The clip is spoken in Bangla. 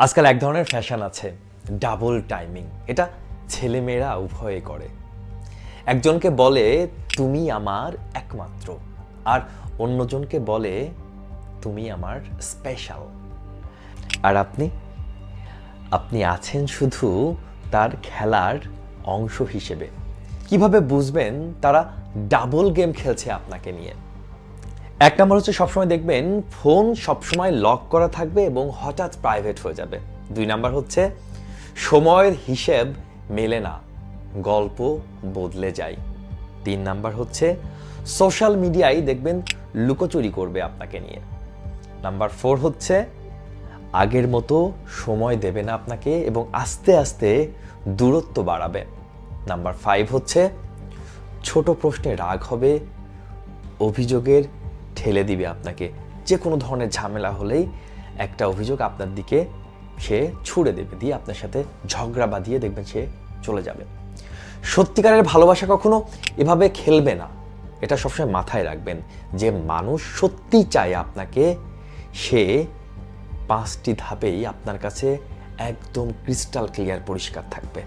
আজকাল এক ধরনের ফ্যাশন আছে, ডাবল টাইমিং। এটা ছেলেমেয়েরা উভয়ে করে। একজনকে বলে তুমি আমার একমাত্র, আর অন্যজনকে বলে তুমি আমার স্পেশাল। আর আপনি আপনি আছেন শুধু তার খেলার অংশ হিসেবে। কিভাবে বুঝবেন তারা ডাবল গেম খেলছে আপনাকে নিয়ে? এক নম্বর হচ্ছে, সবসময় দেখবেন ফোন সবসময় লক করা থাকবে এবং হঠাৎ প্রাইভেট হয়ে যাবে। 2 নাম্বার হচ্ছে, সময়ের হিসেব মেলে না, গল্প বদলে যায়। 3 নাম্বার হচ্ছে, সোশ্যাল মিডিয়ায় দেখবেন লুকোচুরি করবে আপনাকে নিয়ে। নাম্বার 4 হচ্ছে, আগের মতো সময় দেবে না আপনাকে এবং আস্তে আস্তে দূরত্ব বাড়াবে। নাম্বার 5 হচ্ছে, ছোট প্রশ্নে রাগ হবে, অভিযোগের ঠেলে দিবে আপনাকে। যে কোনো ধরনের ঝামেলা হলেই একটা অভিযোগ আপনার দিকে সে ছুড়ে দেবে, দিয়ে আপনার সাথে ঝগড়া বাঁধিয়ে দেখবেন সে চলে যাবে। সত্যিকারের ভালোবাসা কখনো এভাবে খেলবে না, এটা সবসময় মাথায় রাখবেন। যে মানুষ সত্যি চায় আপনাকে, সে 5টি ধাপেই আপনার কাছে একদম ক্রিস্টাল ক্লিয়ার পরিষ্কার থাকবে।